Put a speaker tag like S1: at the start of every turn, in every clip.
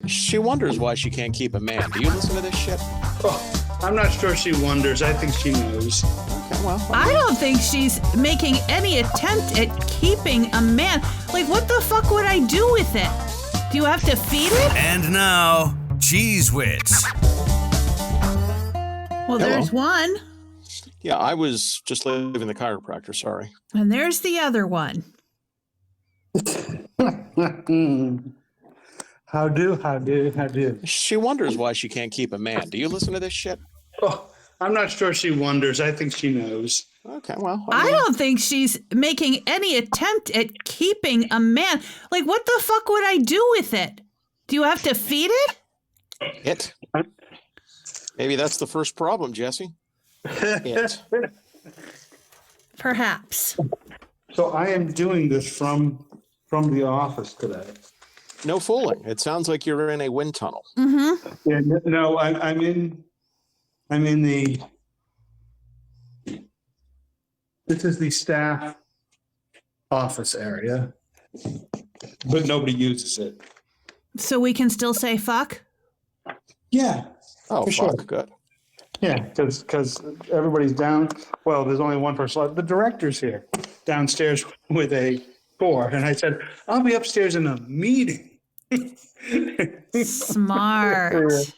S1: She wonders why she can't keep a man. Do you listen to this shit?
S2: Oh, I'm not sure she wonders. I think she knows.
S1: Okay, well.
S3: I don't think she's making any attempt at keeping a man. Like, what the fuck would I do with it? Do you have to feed it?
S4: And now, CheezWits.
S3: Well, there's one.
S1: Yeah, I was just leaving the chiropractor, sorry.
S3: And there's the other one.
S2: How do?
S1: She wonders why she can't keep a man. Do you listen to this shit?
S2: Oh, I'm not sure she wonders. I think she knows.
S1: Okay, well.
S3: I don't think she's making any attempt at keeping a man. Like, what the fuck would I do with it? Do you have to feed it?
S1: It? Maybe that's the first problem, Jesse. It.
S3: Perhaps.
S2: So I am doing this from the office today.
S1: No fooling. It sounds like you're in a wind tunnel.
S3: Mm-hmm.
S2: Yeah, no, I'm in the. This is the staff office area, but nobody uses it.
S3: So we can still say fuck?
S2: Yeah.
S1: Oh,
S2: for
S1: fuck,
S2: sure.
S1: good.
S2: Yeah, because everybody's down. Well, there's only one person. The director's here downstairs with a four. And I said, I'll be upstairs in a meeting.
S3: Smart.
S2: Just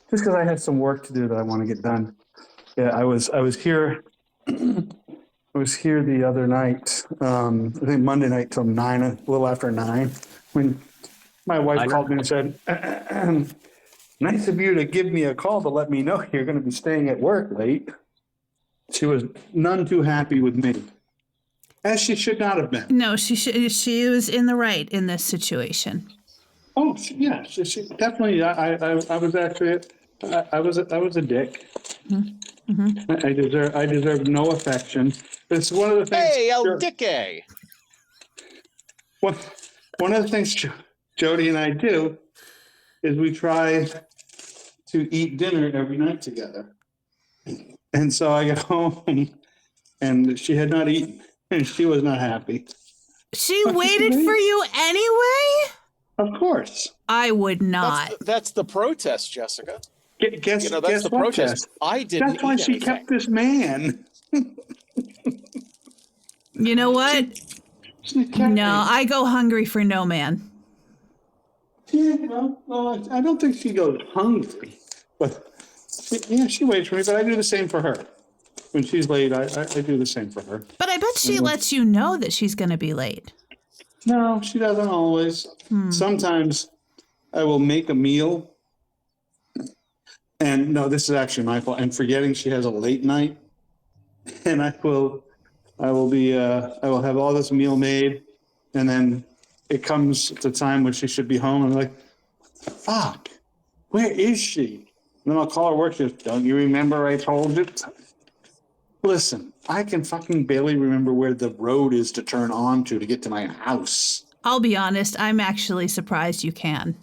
S2: because I had some work to do that I want to get done. Yeah, I was here. I was here the other night. I think Monday night till 9, a little after 9, when my wife called me and said, "Nice of you to give me a call to let me know you're going to be staying at work late." She was none too happy with me, as she should not have been.
S3: No, she was in the right in this situation.
S2: Oh, yeah, she definitely. I was actually, I was a dick.
S3: Mm-hmm.
S2: I deserve no affection. It's one of the things.
S1: Hey, El Dicky!
S2: One of the things Jody and I do is we try to eat dinner every night together. And so I get home, and she had not eaten, and she was not happy.
S3: She waited for you anyway?
S2: Of course.
S3: I would not.
S1: That's the protest, Jessica.
S2: Guess
S1: That's the
S2: what,
S1: protest.
S2: Jess?
S1: I didn't.
S2: That's why
S1: eat
S2: she
S1: anything.
S2: kept this man.
S3: You know what?
S2: She kept
S3: No,
S2: him.
S3: I go hungry for no man.
S2: Yeah, well, I don't think she goes hungry, but she waits for me. But I do the same for her. When she's late, I do the same for her.
S3: But I bet she lets you know that she's going to be late.
S2: No, she doesn't always. Sometimes I will make a meal, and no, this is actually my fault. I'm forgetting she has a late night, and I will have all this meal made, and then it comes to time when she should be home. And I'm like, fuck, where is she? And then I'll call her work. She goes, don't you remember I told you? Listen, I can fucking barely remember where the road is to turn onto to get to my house.
S3: I'll be honest, I'm actually surprised you can.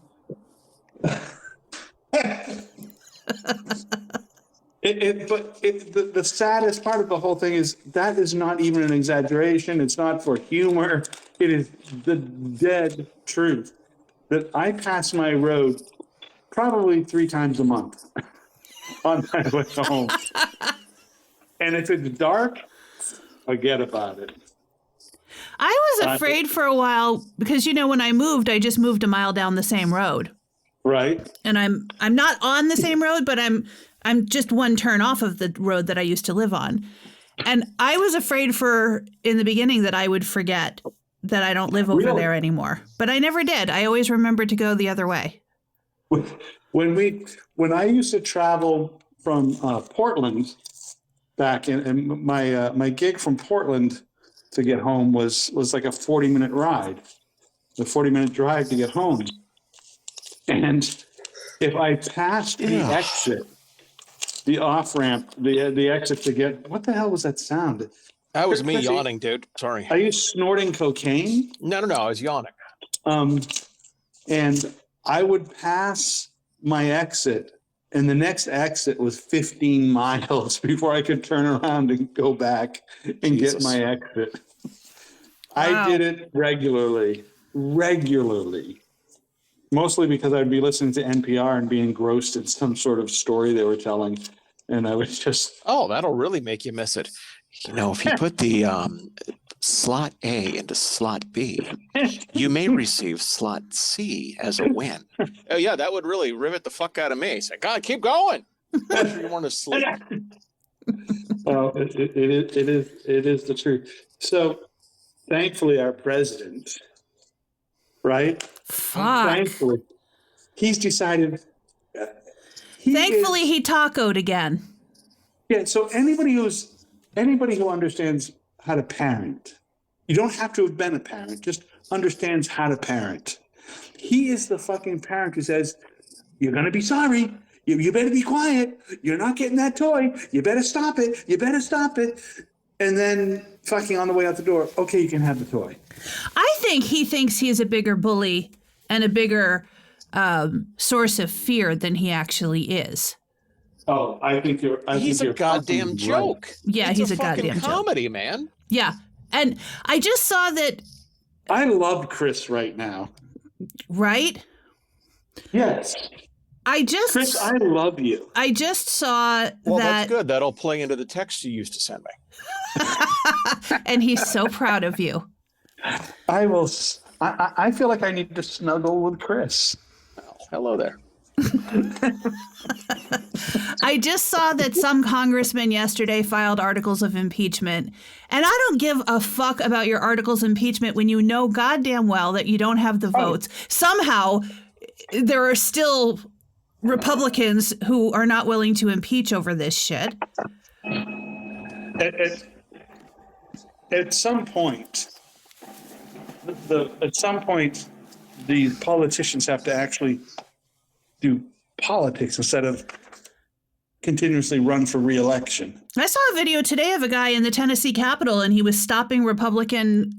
S2: The saddest part of the whole thing is that is not even an exaggeration. It's not for humor. It is the dead truth that I pass my road probably 3 times a month on my way home. And if it's dark, forget about it.
S3: I was afraid for a while because, when I moved, I just moved a mile down the same road.
S2: Right.
S3: And I'm not on the same road, but I'm just one turn off of the road that I used to live on. And I was afraid in the beginning that I would forget that I don't live over there anymore. But I never did. I always remembered to go the other way.
S2: When I used to travel from Portland back and my gig from Portland to get home was like a 40-minute ride, a 40-minute drive to get home. And if I passed the exit, the off-ramp, the exit to get, what the hell was that sound?
S1: That was me yawning, dude. Sorry.
S2: Are you snorting cocaine?
S1: No, I was yawning.
S2: And I would pass my exit, and the next exit was 15 miles before I could turn around and go back and get my exit.
S3: Wow.
S2: I did it regularly. Mostly because I'd be listening to NPR and being engrossed in some sort of story they were telling. And I was just...
S1: Oh, that'll really make you miss it. If you put the slot A into slot B, you may receive slot C as a win. Oh, yeah, that would really rivet the fuck out of me. Say, God, keep going. I'm sure you want to sleep.
S2: Well, it is the truth. So, thankfully, our president, right?
S3: Fuck.
S2: Thankfully, he's decided.
S3: Thankfully, he tacoed again.
S2: Yeah. So anybody who understands how to parent, you don't have to have been a parent, just understands how to parent. He is the fucking parent who says, "You're gonna be sorry. You better be quiet. You're not getting that toy. You better stop it. You better stop it." And then fucking on the way out the door, okay, you can have the toy.
S3: I think he thinks he's a bigger bully and a bigger source of fear than he actually is.
S2: Oh, I think you're.
S1: He's a goddamn joke.
S3: Right. Yeah, he's a goddamn
S1: comedy,
S3: joke.
S1: Man.
S3: Yeah, and I just saw that.
S2: I love Chris right now.
S3: Right?
S2: Yes. Chris, I love you.
S3: I just saw
S1: well,
S3: that.
S1: That's good. That'll play into the text you used to send me.
S3: And he's so proud of you.
S2: I will. I feel like I need to snuggle with Chris.
S1: Well, hello there.
S3: I just saw that some congressman yesterday filed articles of impeachment. And I don't give a fuck about your articles of impeachment when you know goddamn well that you don't have the votes. Somehow, there are still Republicans who are not willing to impeach over this shit.
S2: At some point, the politicians have to actually do politics instead of continuously run for re-election.
S3: I saw a video today of a guy in the Tennessee Capitol, and he was stopping Republican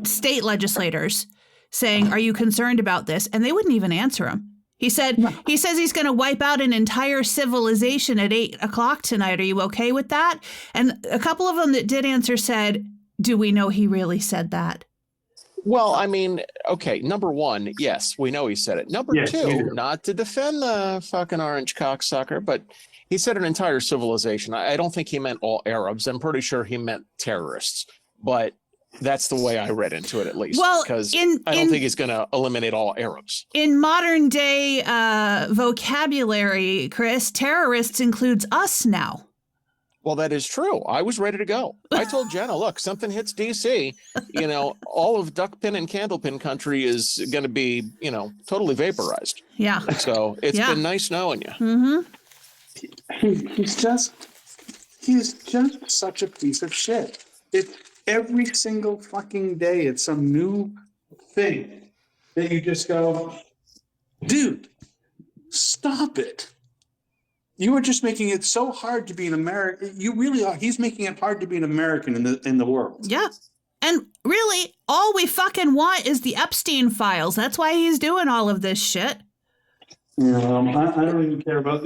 S3: state legislators saying, "Are you concerned about this?" And they wouldn't even answer him. He said, He says he's going to wipe out an entire civilization at 8:00 tonight. Are you okay with that? And a couple of them that did answer said, "Do we know he really said that?"
S1: Well, I mean, okay, number one, yes, we know he said it. Number two, not to defend the fucking orange cocksucker, but he said an entire civilization. I don't think he meant all Arabs. I'm pretty sure he meant terrorists, but that's the way I read into it, at least. Well, because I don't think he's going to eliminate all Arabs. In
S3: modern day vocabulary, Chris, terrorists includes us now.
S1: Well, that is true. I was ready to go. I told Jenna, look, something hits DC, all of duckpin and candlepin country is going to be, totally vaporized. Yeah. So it's been nice knowing you.
S2: Mm-hmm. He's just such a piece of shit. It's every single fucking day. It's some new thing that you just go, dude, stop it. You are just making it so hard to be an American. You really are. He's making it hard to be an American in the world.
S3: Yeah. And really, all we fucking want is the Epstein files. That's why he's doing all of this shit.
S2: I don't even care about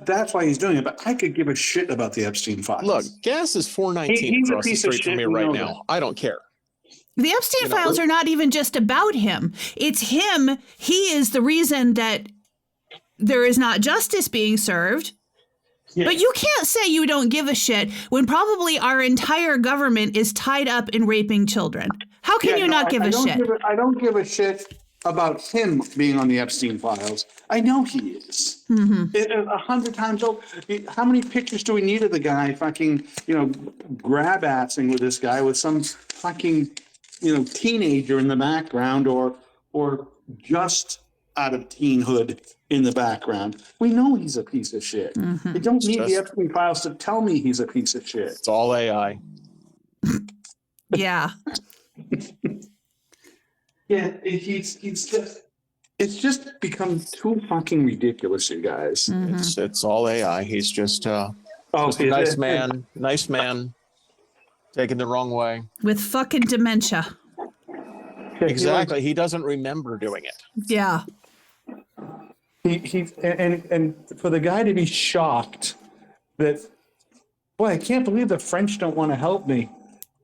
S2: that's why he's doing it. But I could give a shit about the Epstein files.
S1: Look, gas is $4.19 across the street from me right now. I don't care.
S3: The Epstein files are not even just about him. It's him. He is the reason that there is not justice being served. Yeah. But you can't say you don't give a shit when probably our entire government is tied up in raping children. How can you not give a shit?
S2: I don't give a shit about him being on the Epstein files. I know he is. 100 times over. How many pictures do we need of the guy fucking, grab-assing with this guy with some fucking, teenager in the background or just out of teenhood in the background? We know he's a piece of shit. We don't need the Epstein files to tell me he's a piece of shit.
S1: It's all AI.
S3: Yeah.
S2: Yeah, it's just become too fucking ridiculous, you guys.
S1: It's all AI. He's just a nice man, taken the wrong way.
S3: With fucking dementia.
S1: Exactly. He doesn't remember doing it.
S3: Yeah.
S2: And for the guy to be shocked that, boy, I can't believe the French don't want to help me,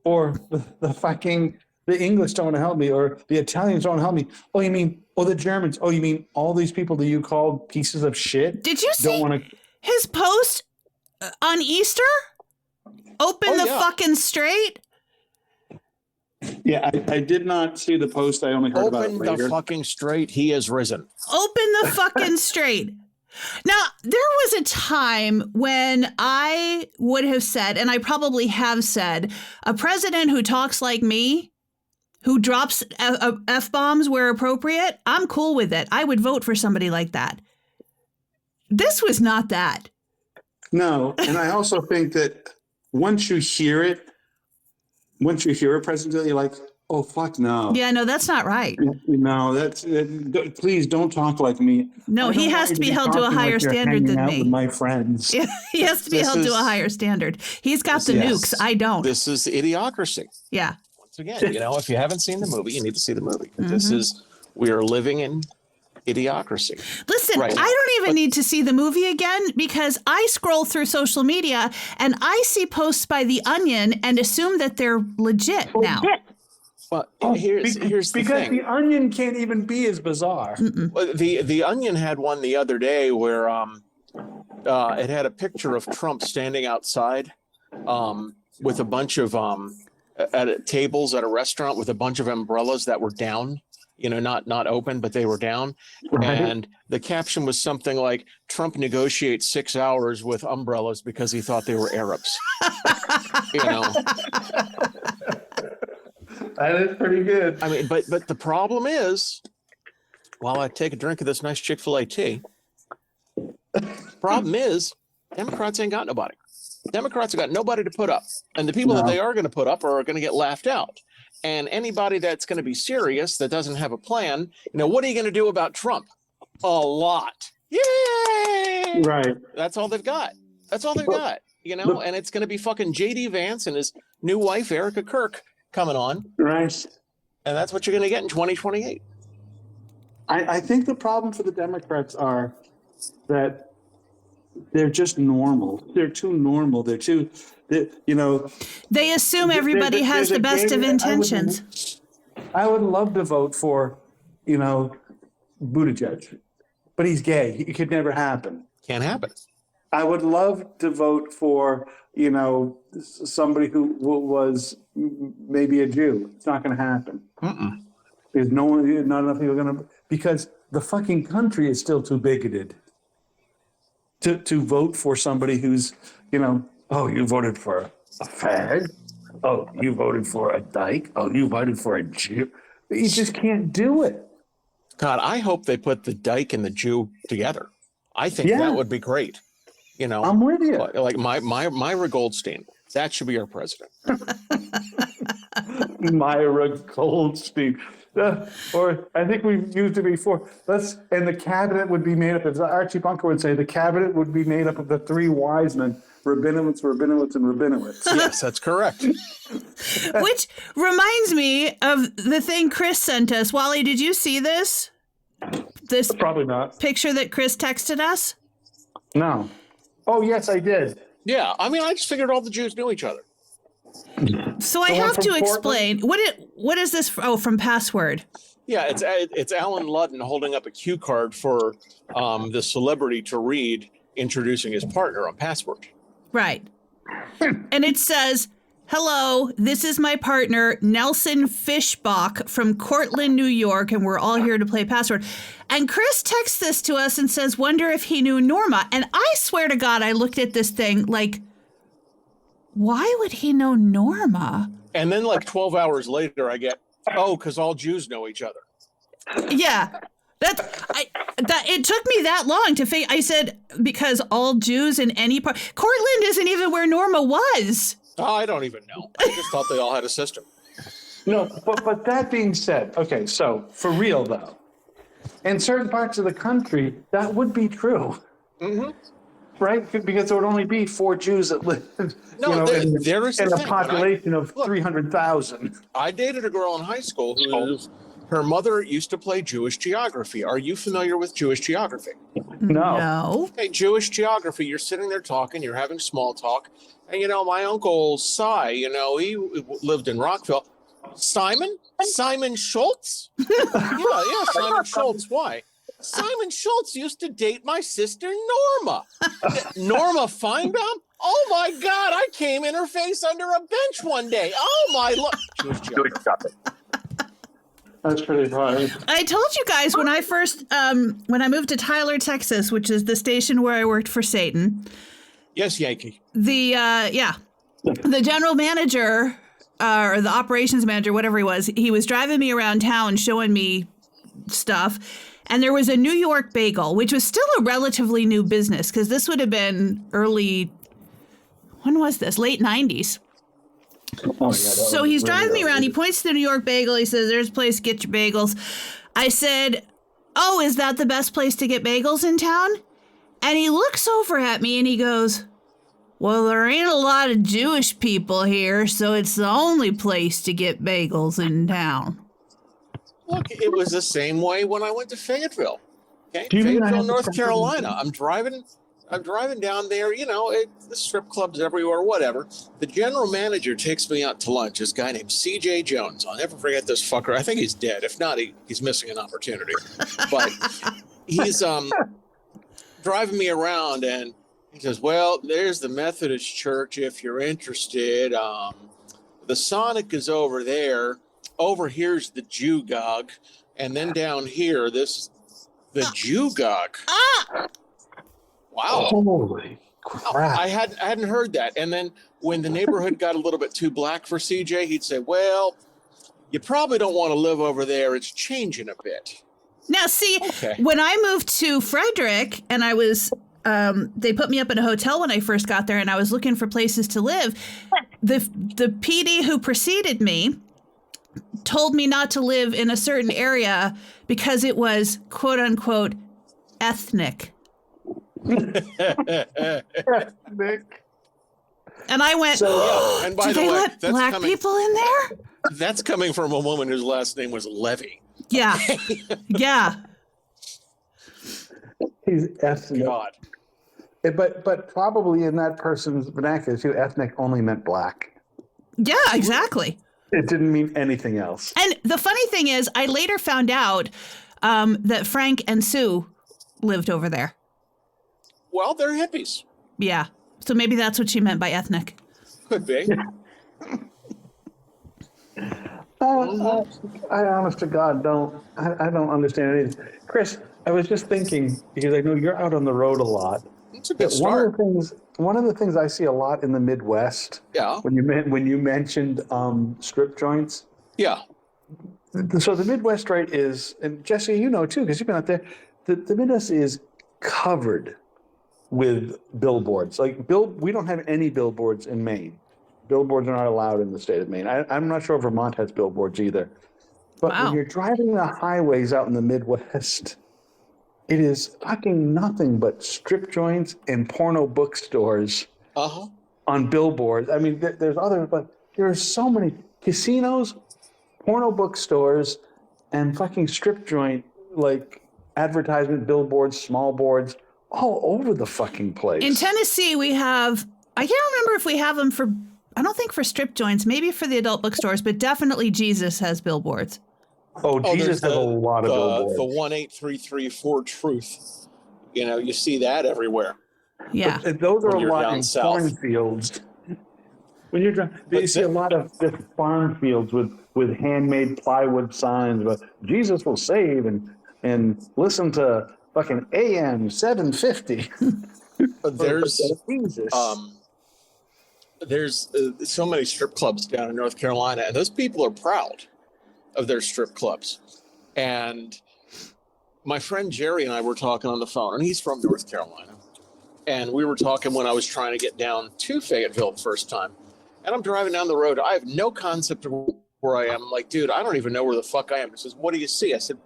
S2: or the English don't want to help me, or the Italians don't want to help me. Oh, you mean Oh, the Germans. Oh, you mean all these people that you called pieces of shit?
S3: Did you
S2: Don't
S3: see
S2: want to.
S3: his post on Easter? Open the fucking straight.
S2: Yeah, I did not see the post. I only heard about it
S1: Open
S2: later.
S1: the fucking straight. He has risen.
S3: Open the fucking straight. Now, there was a time when I would have said, and I probably have said, a president who talks like me, who drops F-bombs where appropriate, I'm cool with it. I would vote for somebody like that. This was not that.
S2: No, and I also think that once you hear it, President, you're like, oh, fuck no.
S3: Yeah, no, that's not right.
S2: No, please don't talk like me.
S3: No, he has to be held to a higher standard than me.
S2: With my friends.
S3: Yeah, he has to be held to a higher standard. He's got the nukes. I don't.
S1: This is idiocracy.
S3: Yeah.
S1: Once again, if you haven't seen the movie, you need to see the movie. We are living in idiocracy.
S3: Listen,
S1: right.
S3: I don't even need to see the movie again because I scroll through social media and I see posts by The Onion and assume that they're legit now.
S1: Well, here's the
S2: because
S1: thing.
S2: The Onion can't even be as bizarre.
S1: Well, the Onion had one the other day where it had a picture of Trump standing outside with a bunch of tables at a restaurant with a bunch of umbrellas that were down. Not open, but they were down. Right. And the caption was something like, Trump negotiates 6 hours with umbrellas because he thought they were Arabs.
S2: That is pretty good.
S1: I mean, but the problem is, while I take a drink of this nice Chick-fil-A tea, problem is, Democrats ain't got nobody. Democrats have got nobody to put up. And the people that they are going to put up are going to get laughed out. And anybody that's going to be serious, that doesn't have a plan, what are you going to do about Trump? A lot. Yay!
S2: Right.
S1: That's all they've got. That's all they've got, and it's going to be fucking J.D. Vance and his new wife, Erica Kirk, coming on.
S2: Right.
S1: And that's what you're going to get in 2028.
S2: I think the problem for the Democrats are that they're just normal. They're too normal.
S3: They assume everybody has the best of intentions.
S2: I would love to vote for, Buttigieg, but he's gay. It could never happen.
S1: Can't happen.
S2: I would love to vote for, somebody who was maybe a Jew. It's not going to happen. There's not enough people going to, because the fucking country is still too bigoted to vote for somebody who's, oh, you voted for a fag? Oh, you voted for a dyke? Oh, you voted for a Jew? You just can't do it.
S1: God, I hope they put the dyke and the Jew together. I think that would be great.
S2: I'm with you.
S1: Like Myra Goldstein. That should be our president.
S2: Myra Goldstein. Or I think we've used it before. And the cabinet would be made up, as Archie Bunker would say, the cabinet would be made up of the three wise men, Rabinowitz, Rabinowitz, and Rabinowitz.
S1: Yes, that's correct.
S3: Which reminds me of the thing Chris sent us. Wally, did you see this? This
S2: probably not.
S3: Picture that Chris texted us?
S2: No. Oh, yes, I did.
S1: Yeah, I mean, I just figured all the Jews knew each other.
S3: So I have to explain. What is this? From Password.
S1: Yeah, it's Alan Ludden holding up a cue card for the celebrity to read, introducing his partner on Password.
S3: Right. And it says, "Hello, this is my partner, Nelson Fishbach from Cortland, New York, and we're all here to play Password." And Chris texts this to us and says, "Wonder if he knew Norma." And I swear to God, I looked at this thing like, why would he know Norma?
S1: And then like 12 hours later, I get, because all Jews know each other.
S3: Yeah. It took me that long to figure. I said, because all Jews in any part. Cortland isn't even where Norma was.
S1: Oh, I don't even know. I just thought they all had a system.
S2: No, but that being said, okay, so for real though, in certain parts of the country, that would be true. Mm-hmm. Right? Because there would only be 4 Jews that live in a population of 300,000.
S1: I dated a girl in high school her mother used to play Jewish geography. Are you familiar with Jewish geography?
S2: No.
S1: Okay, Jewish geography, you're sitting there talking, you're having small talk. And, my uncle Cy, he lived in Rockville. Simon Schultz? Yeah, Simon Schultz. Why? Simon Schultz used to date my sister Norma. Norma Feinbaum? Oh my God, I came in her face under a bench one day. Oh my Lord. She was joking.
S2: That's pretty funny.
S3: I told you guys when I first, when I moved to Tyler, Texas, which is the station where I worked for Satan.
S1: Yes, Yankee.
S3: The general manager or the operations manager, whatever he was driving me around town showing me stuff. And there was a New York bagel, which was still a relatively new business because this would have been when was this? Late 90s.
S2: Oh, yeah,
S3: So he's driving me around. He points to the New York bagel. He says, there's a place to get your bagels. I said, oh, is that the best place to get bagels in town? And he looks over at me and he goes, well, there ain't a lot of Jewish people here, so it's the only place to get bagels in town. Look,
S1: it was the same way when I went to Fayetteville. Okay,
S2: Fayetteville,
S1: North Carolina. I'm driving down there, the strip clubs everywhere, whatever. The general manager takes me out to lunch, this guy named CJ Jones. I'll never forget this fucker. I think he's dead. If not, he's missing an opportunity. But he's driving me around and he says, well, there's the Methodist Church if you're interested. The Sonic is over there. Over here's the Jewgog. And then down here, the Jewgog. Wow.
S2: Holy crap.
S1: I hadn't heard that. And then when the neighborhood got a little bit too black for CJ, he'd say, well, you probably don't want to live over there. It's changing a bit.
S3: Now, see, when I moved to Frederick and I was, they put me up in a hotel when I first got there and I was looking for places to live. The PD who preceded me told me not to live in a certain area because it was, quote unquote, ethnic.
S2: Nick.
S3: And I went,
S1: and by
S3: do they let black people in there?
S1: That's coming from a woman whose last name was Levy.
S3: Yeah. Yeah.
S2: He's ethnic.
S1: God.
S2: But probably in that person's vernacular, too, ethnic only meant black.
S3: Yeah, exactly.
S2: It didn't mean anything else.
S3: And the funny thing is, I later found out that Frank and Sue lived over there.
S1: Well, they're hippies.
S3: Yeah. So maybe that's what she meant by ethnic.
S1: Could be.
S2: I honest to God I don't understand anything. Chris, I was just thinking, because I know you're out on the road a lot.
S1: It's a good start.
S2: One of the things I see a lot in the Midwest.
S1: Yeah.
S2: When you mentioned strip joints.
S1: Yeah.
S2: So the Midwest, right, is, and Jesse, you know too, because you've been out there. The Midwest is covered with billboards. We don't have any billboards in Maine. Billboards are not allowed in the state of Maine. I'm not sure if Vermont has billboards either. But when you're driving the highways out in the Midwest, it is fucking nothing but strip joints and porno bookstores on billboards. I mean, there's other, but there are so many casinos, porno bookstores, and fucking strip joint, advertisement billboards, small boards, all over the fucking place.
S3: In Tennessee, we have, I can't remember if we have them for, I don't think for strip joints, maybe for the adult bookstores, but definitely Jesus has billboards.
S2: Oh, Jesus has a lot of billboards.
S1: The 18334 Truth. You see that everywhere.
S3: Yeah.
S2: But those are a lot in cornfields. When you're driving, you see a lot of farm fields with handmade plywood signs, but Jesus will save and listen to fucking AM 750.
S1: There's so many strip clubs down in North Carolina, and those people are proud of their strip clubs. And my friend Jerry and I were talking on the phone, and he's from North Carolina. And we were talking when I was trying to get down to Fayetteville the first time. And I'm driving down the road. I have no concept of where I am. I'm like, dude, I don't even know where the fuck I am. He says, what do you see? I said,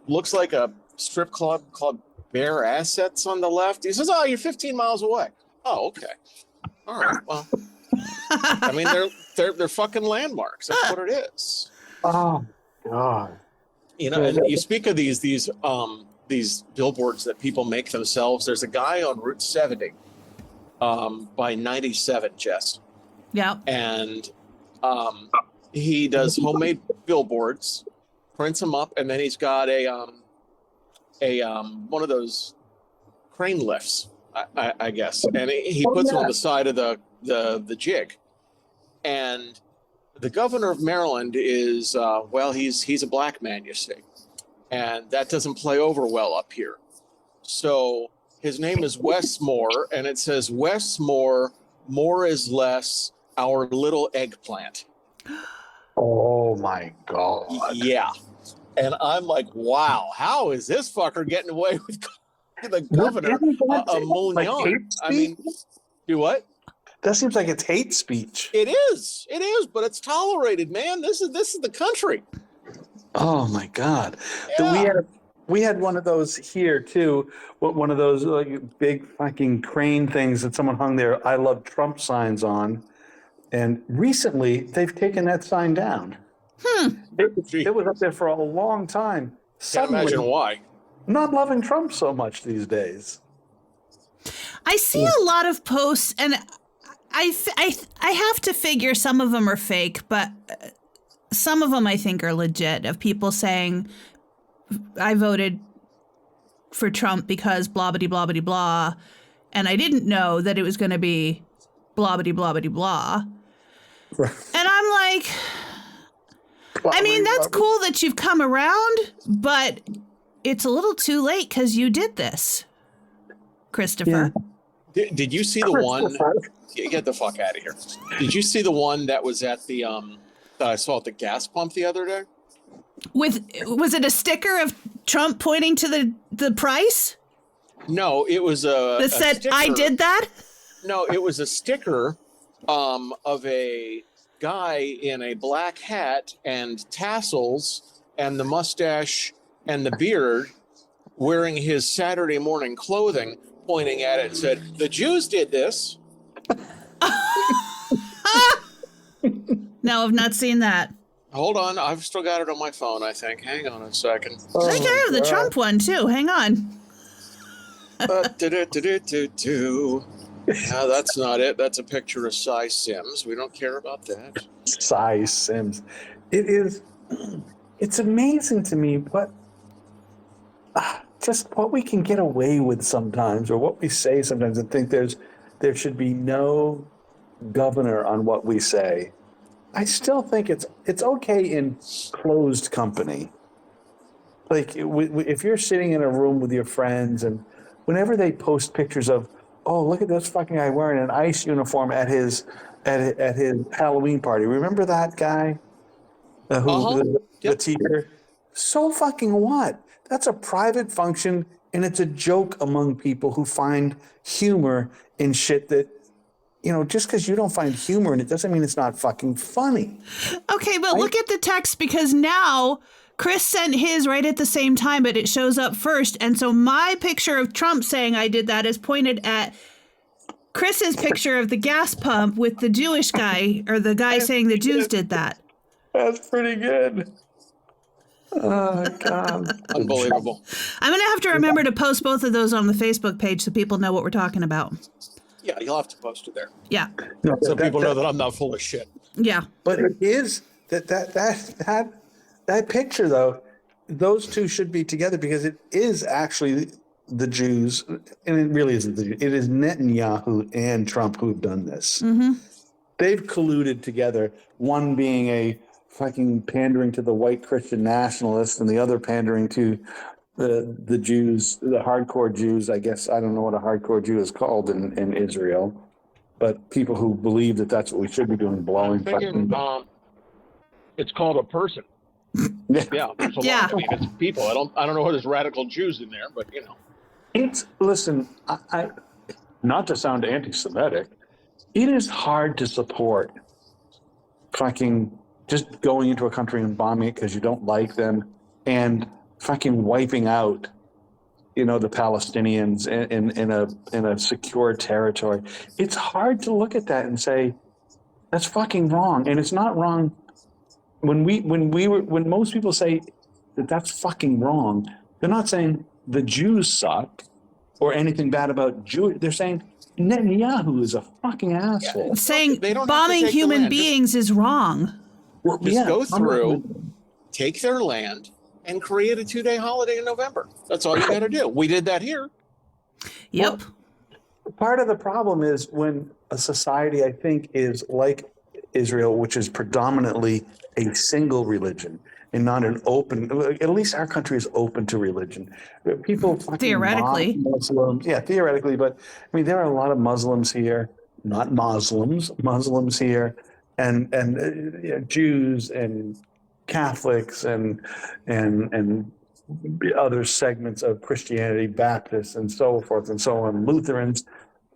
S1: looks like a strip club called Bear Assets on the left. He says, oh, you're 15 miles away. Oh, okay. All right. Well, I mean, they're fucking landmarks. That's what it is.
S2: Oh God!
S1: And you speak of these billboards that people make themselves. There's a guy on Route 70 by 97, Jess.
S3: Yeah.
S1: And He does homemade billboards, prints them up, and then he's got a one of those crane lifts, I guess, and he puts it on the side of the jig. And the governor of Maryland is he's a black man, you see, and that doesn't play over well up here. So his name is Westmore, and it says Westmore, more is less, our little eggplant.
S2: Oh my God.
S1: Yeah. And I'm like, wow, how is this fucker getting away with the governor a million? I mean, do what?
S2: That seems like it's hate speech.
S1: It is, but it's tolerated, man. This is the country.
S2: Oh my God.
S1: Yeah.
S2: We had one of those here too. One of those like big fucking crane things that someone hung their "I love Trump" signs on. And recently, they've taken that sign down. It was up there for a long time.
S1: Can't imagine why.
S2: Not loving Trump so much these days.
S3: I see a lot of posts, and I have to figure some of them are fake, but some of them I think are legit, of people saying, I voted for Trump because blah, blah, blah, blah, blah, and I didn't know that it was going to be blah, blah, blah, blah, blah. And I'm like, I mean, that's cool that you've come around, but it's a little too late because you did this, Christopher.
S1: Yeah. Did you see the one? Get the fuck out of here. Did you see the one that was at the that I saw at the gas pump the other day?
S3: Was it a sticker of Trump pointing to the price?
S1: No, it was that
S3: said,
S1: sticker.
S3: I did that?
S1: No, it was a sticker of a guy in a black hat and tassels and the mustache and the beard wearing his Saturday morning clothing, pointing at it and said, "The Jews did this."
S3: No, I've not seen that.
S1: Hold on, I've still got it on my phone, I think. Hang on a second.
S3: I think I have the Trump one too. Hang on.
S1: No, that's not it. That's a picture of Cy Sims. We don't care about that.
S2: Cy Sims. It's amazing to me what we can get away with sometimes, or what we say sometimes, and think there should be no governor on what we say. I still think it's okay in closed company. Like if you're sitting in a room with your friends, and whenever they post pictures of, oh, look at this fucking guy wearing an ICE uniform at his Halloween party. Remember that guy? The teacher? So fucking what? That's a private function, and it's a joke among people who find humor in shit that, just because you don't find humor in it doesn't mean it's not fucking funny.
S3: Okay, but look at the text, because now Chris sent his right at the same time, but it shows up first. And so my picture of Trump saying I did that is pointed at Chris's picture of the gas pump with the Jewish guy, or the guy saying the Jews did that.
S2: That's pretty good. Oh, God.
S1: Unbelievable.
S3: I'm going to have to remember to post both of those on the Facebook page so people know what we're talking about.
S1: Yeah, you'll have to post it there.
S3: Yeah.
S1: So people know that I'm not full of shit.
S3: Yeah.
S2: But it is that picture, though, those two should be together, because it is actually the Jews, and it really isn't the Jews. It is Netanyahu and Trump who've done this.
S3: Mm-hmm.
S2: They've colluded together, one being a fucking pandering to the white Christian nationalists, and the other pandering to the Jews, the hardcore Jews. I guess I don't know what a hardcore Jew is called in Israel, but people who believe that that's what we should be doing, blowing.
S1: It's called a person. Yeah, it's a lot. I mean, it's people. I don't know what there's radical Jews in there, but
S2: Listen, I not to sound anti-Semitic, it is hard to support fucking just going into a country and bombing it because you don't like them, and fucking wiping out, the Palestinians in a secure territory. It's hard to look at that and say that's fucking wrong, and it's not wrong. When most people say that that's fucking wrong, they're not saying the Jews suck or anything bad about Jews. They're saying Netanyahu is a fucking asshole.
S3: Saying bombing human beings is wrong.
S1: Just go through, take their land, and create a 2-day holiday in November. That's all you got to do. We did that here.
S3: Yep.
S2: Well, part of the problem is when a society, I think, is like Israel, which is predominantly a single religion and not an open, at least our country is open to religion. People fucking
S3: Theoretically.
S2: Muslims, yeah, theoretically, but I mean, there are a lot of Muslims here, not Muslims here, and Jews and Catholics and other segments of Christianity, Baptists and so forth and so on, Lutherans,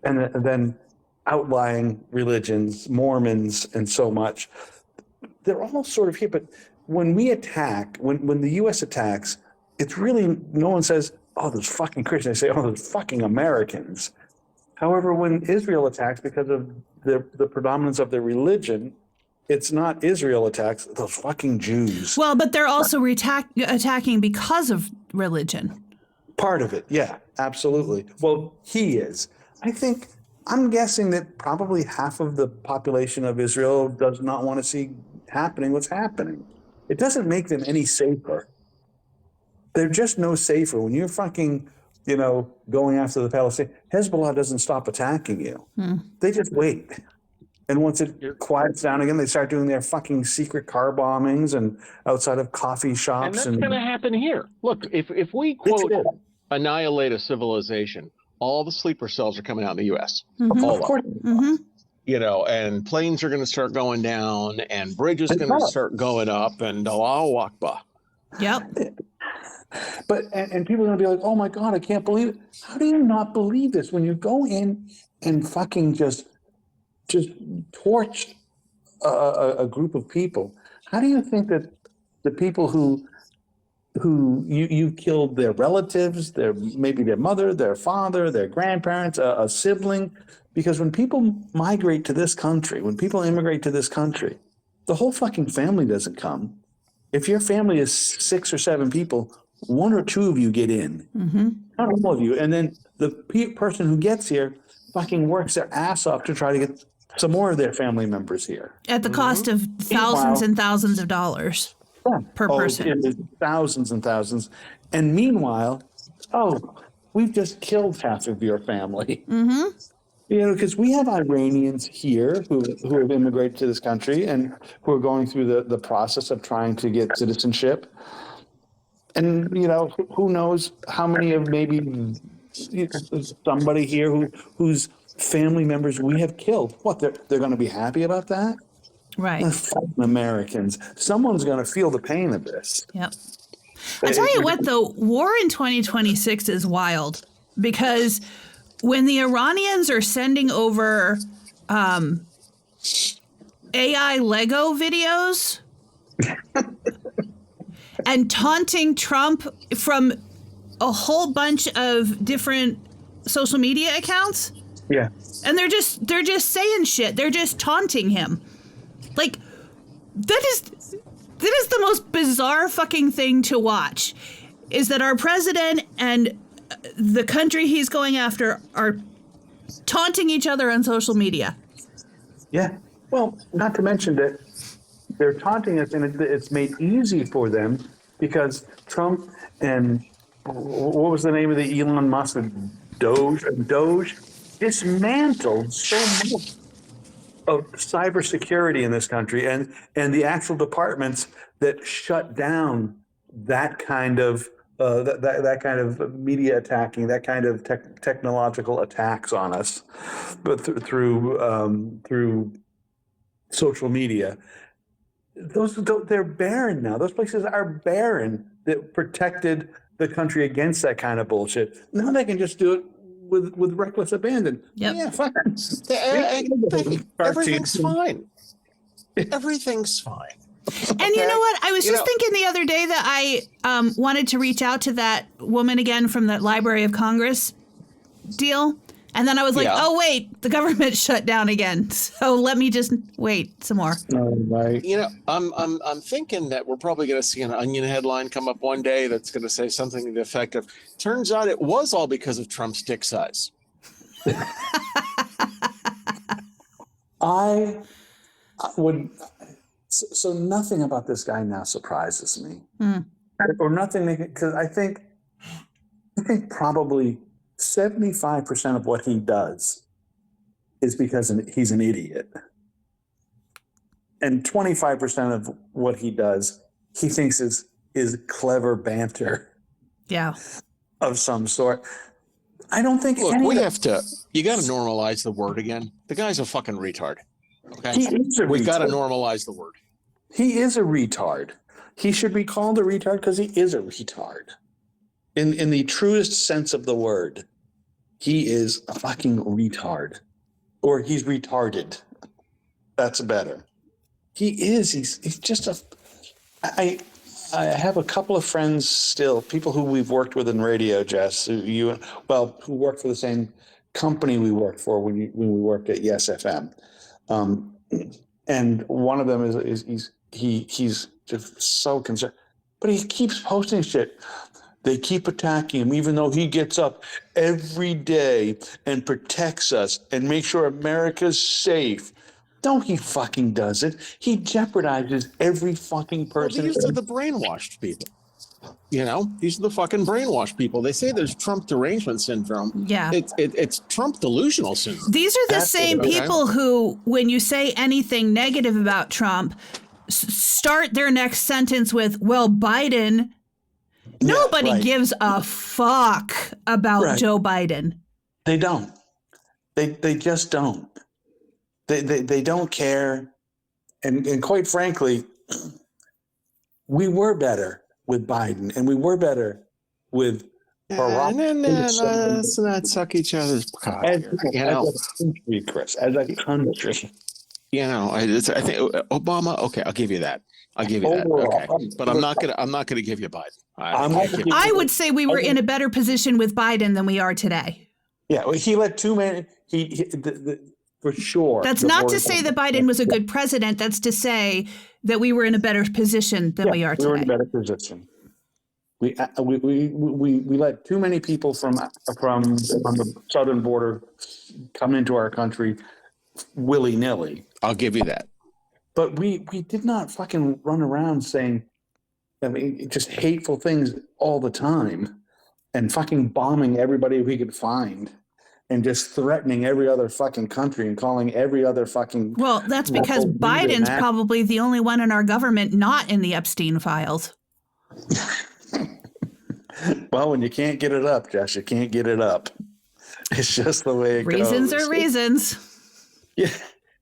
S2: and then outlying religions, Mormons and so much. They're all sort of here, but when we attack, when the U.S. attacks, it's really, no one says, oh, those fucking Christians. They say, oh, those fucking Americans. However, when Israel attacks because of the predominance of their religion, it's not Israel attacks, those fucking Jews.
S3: Well, but they're also attacking because of religion.
S2: Part of it, yeah, absolutely. Well, he is. I'm guessing that probably half of the population of Israel does not want to see happening what's happening. It doesn't make them any safer. They're just no safer. When you're fucking, going after the Palestinians, Hezbollah doesn't stop attacking you. They just wait. And once it quiets down again, they start doing their fucking secret car bombings and outside of coffee shops.
S1: And that's going to happen here. Look, if we, quote, annihilate a civilization, all the sleeper cells are coming out in the U.S. All of course. And planes are going to start going down and bridges are going to start going up and Allahu Akbar.
S3: Yep.
S2: But, and people are going to be like, oh my God, I can't believe it. How do you not believe this? When you go in and fucking just torch a group of people, how do you think that the people who you killed their relatives, maybe their mother, their father, their grandparents, a sibling? Because when people migrate to this country, when people immigrate to this country, the whole fucking family doesn't come. If your family is 6 or 7 people, 1 or 2 of you get in, not all of you. And then the person who gets here fucking works their ass off to try to get some more of their family members here.
S3: At the cost of thousands and thousands of dollars per person.
S2: Thousands and thousands. And meanwhile, we've just killed half of your family. Because we have Iranians here who have immigrated to this country and who are going through the process of trying to get citizenship. And, who knows how many of maybe somebody here whose family members we have killed. What, they're going to be happy about that?
S3: Right.
S2: Americans. Someone's going to feel the pain of this.
S3: Yep. I tell you what, though, war in 2026 is wild because when the Iranians are sending over AI Lego videos and taunting Trump from a whole bunch of different social media accounts.
S2: Yeah.
S3: And they're just saying shit. They're just taunting him. Like, that is the most bizarre fucking thing to watch, is that our president and the country he's going after are taunting each other on social media.
S2: Yeah. Well, not to mention that they're taunting us, and it's made easy for them because Trump and what was the name of the Elon Musk, Doge dismantled so much of cybersecurity in this country and the actual departments that shut down that kind of that kind of media attacking, that kind of technological attacks on us, but through social media. They're barren now. Those places are barren that protected the country against that kind of bullshit. Now they can just do it with reckless abandon.
S3: Yep.
S2: Yeah, fine.
S1: Everything's fine. Everything's fine.
S3: And you know what? I was just thinking the other day that I wanted to reach out to that woman again from the Library of Congress deal. And then I was like, oh, wait, the government shut down again. So let me just wait some more.
S2: Right.
S1: I'm thinking that we're probably going to see an Onion headline come up one day that's going to say something to the effect of, turns out it was all because of Trump's dick size.
S2: I would, So nothing about this guy now surprises me,
S3: Mm.
S2: or nothing, because I think probably 75% of what he does is because he's an idiot, and 25% of what he does he thinks is clever banter
S3: Yeah.
S2: of some sort. I don't think.
S1: Look, you got to normalize the word again. The guy's a fucking retard. Okay, we've got to normalize the word.
S2: He is a retard. He should be called a retard because he is a retard. In the truest sense of the word, he is a fucking retard. Or he's retarded. That's better. He is. He's just a... I have a couple of friends still, people who we've worked with in radio, Jess, who work for the same company we worked for when we worked at Yes FM. And one of them is he's just so concerned, but he keeps posting shit. They keep attacking him, even though he gets up every day and protects us and makes sure America's safe. No, he fucking does it. He jeopardizes every fucking person.
S1: Well, these are the brainwashed people. You know, these are the fucking brainwashed people. They say there's Trump derangement syndrome.
S3: Yeah.
S1: It's Trump delusional syndrome.
S3: These are the same people who, when you say anything negative about Trump, start their next sentence with, well, Biden. Nobody gives a fuck about Joe Biden.
S2: They don't. They just don't. They don't care. And quite frankly, we were better with Biden, and we were better with Barack.
S1: Let's not suck each other's cock.
S2: As a country, Chris, as a country.
S1: You know, I think Obama. Okay, I'll give you that. Okay, but I'm not gonna give you Biden.
S3: I would say we were in a better position with Biden than we are today.
S2: Yeah, well, he let too many. For sure.
S3: That's not to say that Biden was a good president. That's to say that we were in a better position than we are today.
S2: We were in a better position. We let too many people from the southern border come into our country willy-nilly.
S1: I'll give you that.
S2: But we did not fucking run around saying, just hateful things all the time and fucking bombing everybody we could find. And just threatening every other fucking country and calling every other fucking...
S3: Well, that's because Biden's probably the only one in our government not in the Epstein files.
S2: Well, when you can't get it up, Josh, you can't get it up. It's just the way it goes.
S3: Reasons are reasons.
S2: Yeah,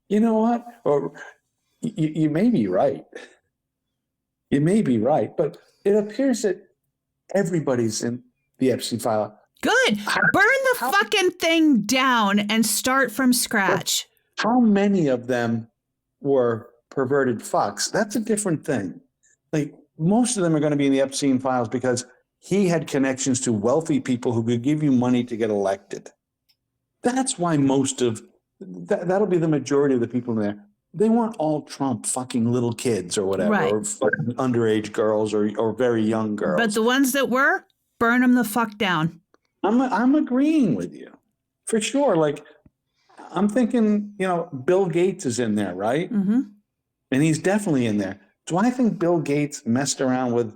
S2: you know what? Or you may be right. You may be right, but it appears that everybody's in the Epstein file.
S3: Good. Burn the fucking thing down and start from scratch.
S2: How many of them were perverted fucks? That's a different thing. Like, most of them are going to be in the Epstein files because he had connections to wealthy people who could give you money to get elected. That's why most of that'll be the majority of the people in there. They weren't all Trump fucking little kids or whatever, or fucking underage girls or very young girls.
S3: But the ones that were, burn them the fuck down.
S2: I'm agreeing with you for sure. Like, I'm thinking, Bill Gates is in there, right?
S3: Mm-hmm.
S2: And he's definitely in there. Do I think Bill Gates messed around with,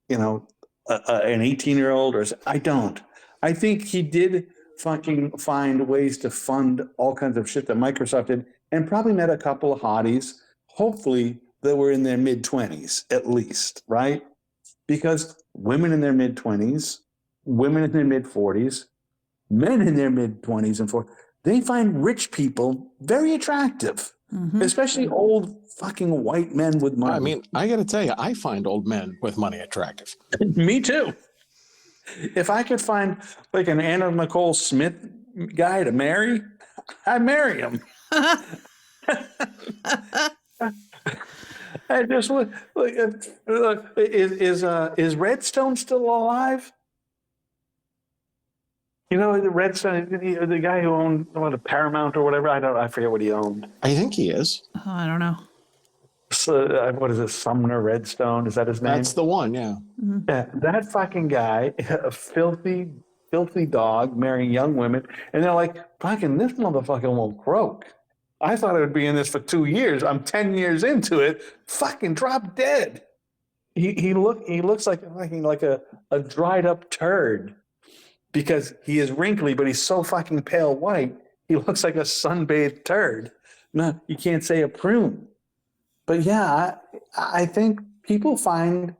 S2: an 18-year-old? I don't. I think he did fucking find ways to fund all kinds of shit that Microsoft did, and probably met a couple of hotties, hopefully, that were in their mid-20s at least, right? Because women in their mid-20s, women in their mid-40s, men in their mid-20s and 40s, they find rich people very attractive, especially old fucking white men with money.
S1: I mean, I got to tell you, I find old men with money attractive.
S2: Me too. If I could find like an Anna Nicole Smith guy to marry, I'd marry him. I just look. Is Redstone still alive? The Redstone, the guy who owned a Paramount or whatever. I forget what he owned.
S1: I think he is.
S3: Oh, I don't know.
S2: So, what is it? Sumner Redstone? Is that his name?
S1: That's the one. Yeah.
S3: Mm-hmm.
S2: Yeah, that fucking guy, a filthy dog, marrying young women, and they're like, "Fucking, this motherfucker won't croak. I thought I would be in this for 2 years. I'm 10 years into it. Fucking drop dead. He looks like a dried up turd because he is wrinkly, but he's so fucking pale white. He looks like a sunbathed turd. No, you can't say a prune. But yeah, I think people find,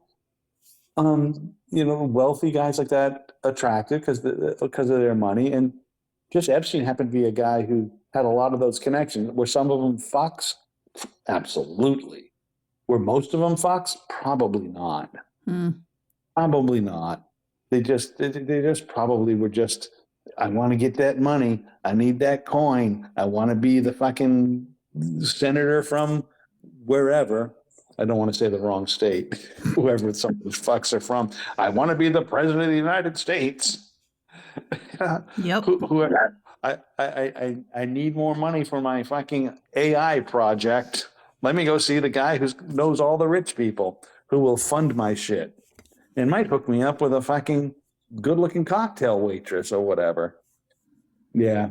S2: wealthy guys like that attractive because of their money. And just Epstein happened to be a guy who had a lot of those connections. Were some of them fucks? Absolutely. Were most of them fucks? Probably not. Probably not. They just probably were just, I want to get that money. I need that coin. I want to be the fucking senator from wherever. I don't want to say the wrong state, whoever some of those fucks are from. I want to be the president of the United States.
S3: Yep.
S2: I need more money for my fucking AI project. Let me go see the guy who knows all the rich people who will fund my shit and might hook me up with a fucking good-looking cocktail waitress or whatever. Yeah.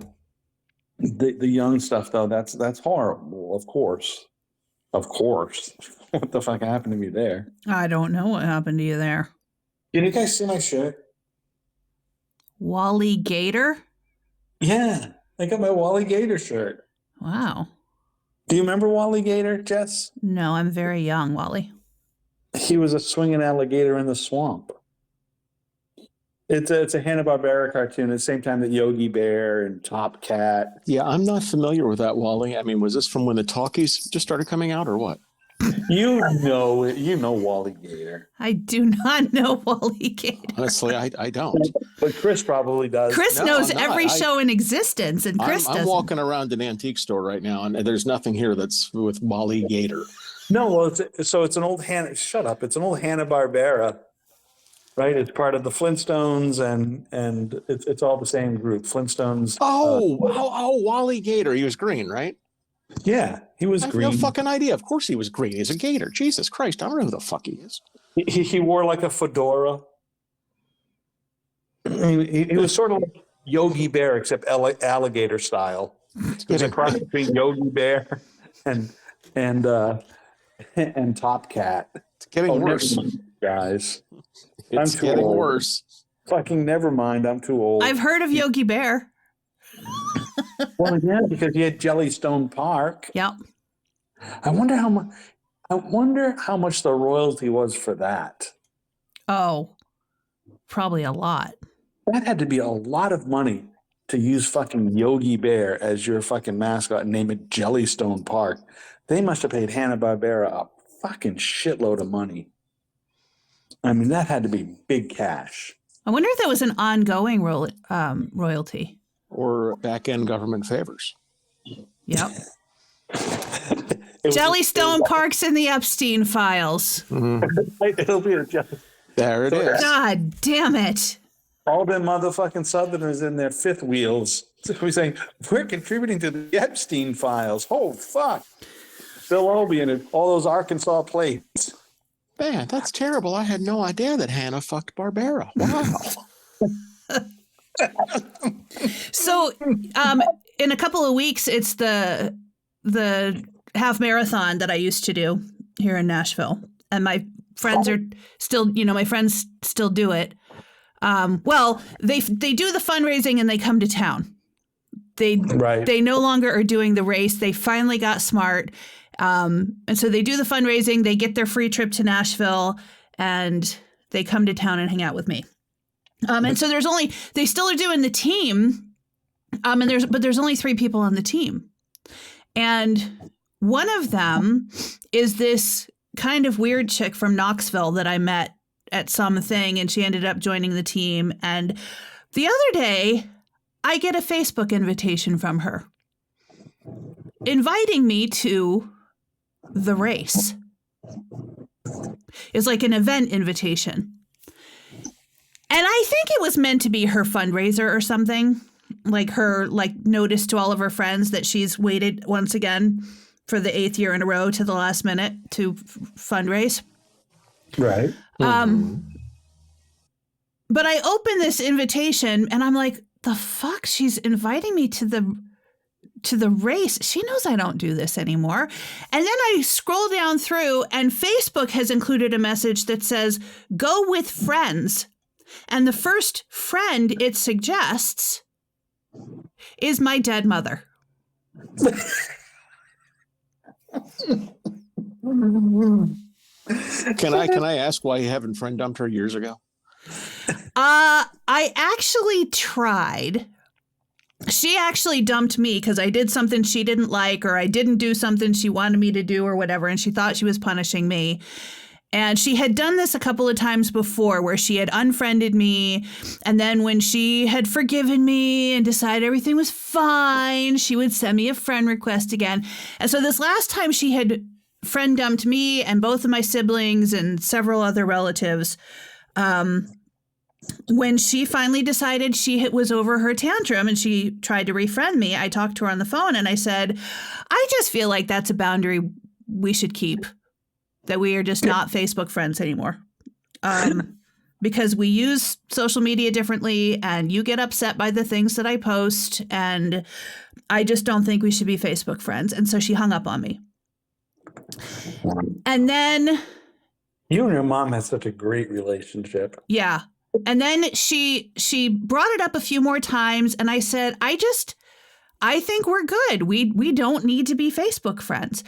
S2: The young stuff, though, that's horrible, of course. Of course. What the fuck happened to me there?
S3: I don't know what happened to you there.
S2: Can you guys see my shirt?
S3: Wally Gator?
S2: Yeah, I got my Wally Gator shirt.
S3: Wow.
S2: Do you remember Wally Gator, Jess?
S3: No, I'm very young, Wally.
S2: He was a swinging alligator in the swamp. It's a Hanna-Barbera cartoon at the same time that Yogi Bear and Top Cat.
S1: Yeah, I'm not familiar with that, Wally. I mean, was this from when the talkies just started coming out or what?
S2: You know Wally Gator.
S3: I do not know Wally Gator.
S1: Honestly, I don't.
S2: But Chris probably does.
S3: Chris
S1: No,
S3: knows
S1: I'm not.
S3: every show in existence, and Chris
S1: I'm
S3: doesn't.
S1: walking around an antique store right now, and there's nothing here that's with Wally Gator.
S2: No, well, it's an old Shut up! It's an old Hanna-Barbera, right? It's part of the Flintstones, and it's all the same group. Flintstones.
S1: Wally Gator. He was green, right?
S2: Yeah, he was
S1: I have
S2: green.
S1: no fucking idea. Of course he was green. He's a gator. Jesus Christ, I don't know who the fuck he is.
S2: He wore like a fedora. He was sort of like Yogi Bear, except alligator style. It was a cross between Yogi Bear and Top Cat.
S1: It's getting worse.
S2: Never mind, guys.
S1: It's
S2: I'm too
S1: getting
S2: old.
S1: worse.
S2: Fucking never mind. I'm too old.
S3: I've heard of Yogi Bear.
S2: Well, yeah, because he had Jellystone Park.
S3: Yep.
S2: I wonder how much the royalty was for that.
S3: Oh, probably a lot.
S2: That had to be a lot of money to use fucking Yogi Bear as your fucking mascot and name it Jellystone Park. They must have paid Hanna-Barbera a fucking shitload of money. I mean, that had to be big cash.
S3: I wonder if that was an ongoing royalty.
S1: Or back-end government favors.
S3: Yep. Jellystone Park's in the Epstein files.
S1: Mm-hmm.
S2: It'll be a
S1: There it is.
S3: God damn it.
S2: All them motherfucking Southerners in their fifth wheels. So we're saying, we're contributing to the Epstein files. Oh, fuck. Bill Obi and all those Arkansas plates.
S1: Man, that's terrible. I had no idea that Hannah fucked Barbera. Wow.
S3: So, in a couple of weeks, it's the half marathon that I used to do here in Nashville, and my friends are still, my friends still do it. Well, they do the fundraising and they come to town. They no longer are doing the race. They finally got smart, and so they do the fundraising. They get their free trip to Nashville, and they come to town and hang out with me. And so they still are doing the team, and there's only 3 people on the team. And one of them is this kind of weird chick from Knoxville that I met at something, and she ended up joining the team. And the other day, I get a Facebook invitation from her inviting me to the race. It's like an event invitation. And I think it was meant to be her fundraiser or something, like her notice to all of her friends that she's waited once again for the 8th year in a row to the last minute to fundraise.
S2: Right.
S3: But I open this invitation and I'm like, the fuck? She's inviting me to to the race. She knows I don't do this anymore. And then I scroll down through, and Facebook has included a message that says, go with friends. And the first friend it suggests is my dead mother.
S1: Can I ask why you haven't friend dumped her years ago?
S3: I actually tried. She actually dumped me because I did something she didn't like, or I didn't do something she wanted me to do or whatever, and she thought she was punishing me. And she had done this a couple of times before where she had unfriended me. And then when she had forgiven me and decided everything was fine, she would send me a friend request again. And so this last time she had friend dumped me and both of my siblings and several other relatives. When she finally decided she was over her tantrum and she tried to refriend me, I talked to her on the phone and I said, I just feel like that's a boundary we should keep, that we are just not Facebook friends anymore. Because we use social media differently and you get upset by the things that I post, and I just don't think we should be Facebook friends. And so she hung up on me. And then...
S5: You and your mom had such a great relationship.
S3: Yeah. And then she brought it up a few more times, and I said, I think we're good. We don't need to be Facebook friends.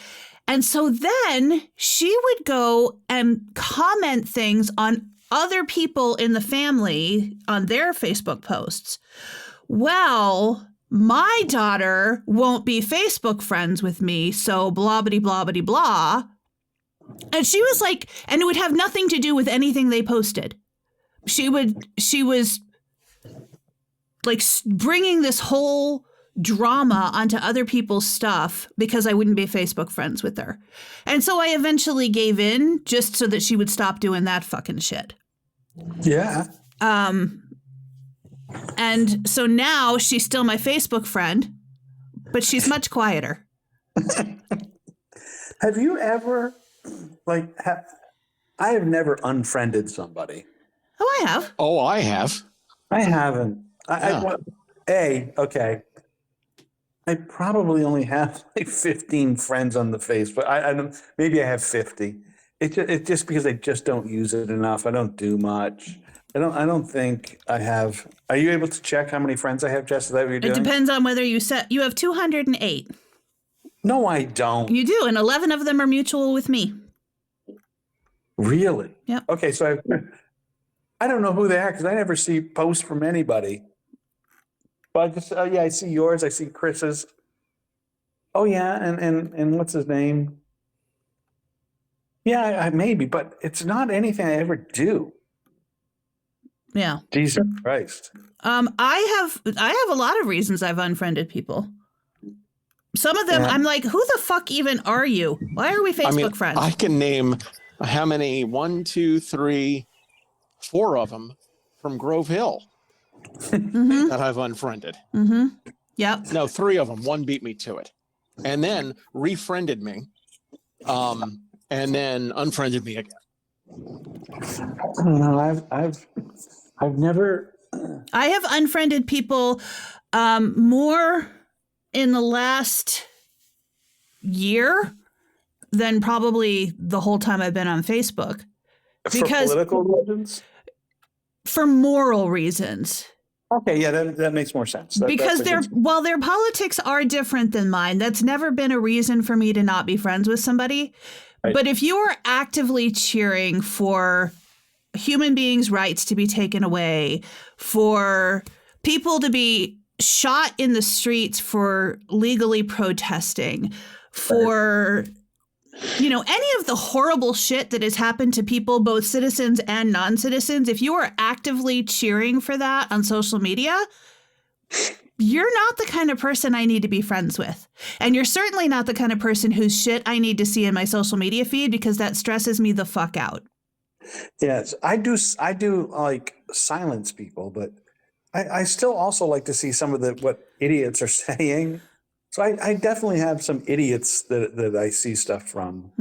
S3: And so then she would go and comment things on other people in the family on their Facebook posts. Well, my daughter won't be Facebook friends with me, so blah, blah, blah, blah, blah. And she was like, and it would have nothing to do with anything they posted. She was like bringing this whole drama onto other people's stuff because I wouldn't be Facebook friends with her. And so I eventually gave in just so that she would stop doing that fucking shit.
S5: Yeah.
S3: And so now she's still my Facebook friend, but she's much quieter.
S5: Have you ever, I have never unfriended somebody.
S3: Oh, I have.
S1: Oh, I have.
S5: I haven't. Okay. I probably only have like 15 friends on the Facebook. I don't. Maybe I have 50. It's just because I just don't use it enough. I don't do much. I don't think I have. Are you able to check how many friends I have, Jess? Is that what you're doing?
S3: It depends on whether you have 208.
S5: No, I don't.
S3: You do, and 11 of them are mutual with me.
S5: Really?
S3: Yep.
S5: Okay, so I don't know who they are because I never see posts from anybody. But I just, I see yours. I see Chris's. Oh yeah, and what's his name? Yeah, maybe, but it's not anything I ever do.
S3: Yeah.
S5: Jesus Christ.
S3: I have a lot of reasons I've unfriended people. Some of them, I'm like, who the fuck even are you? Why are we Facebook friends?
S1: I can name how many, 1, 2, 3, 4 of them from Grove Hill that I've unfriended.
S3: Mm-hmm. Yep.
S1: No, 3 of them. 1 beat me to it. And then refriended me. And then unfriended me again.
S5: I don't know. I've never.
S3: I have unfriended people more in the last year than probably the whole time I've been on Facebook.
S5: Because for political reasons?
S3: For moral reasons.
S5: Okay, yeah, that makes more sense.
S3: Because their politics are different than mine. That's never been a reason for me to not be friends with somebody. Right. But if you are actively cheering for human beings' rights to be taken away, for people to be shot in the streets for legally protesting, for any of the horrible shit that has happened to people, both citizens and non-citizens, if you are actively cheering for that on social media, you're not the kind of person I need to be friends with. And you're certainly not the kind of person whose shit I need to see in my social media feed, because that stresses me the fuck out.
S5: Yes, I do like silence people, but I still also like to see some of what idiots are saying. So I definitely have some idiots that I see stuff from.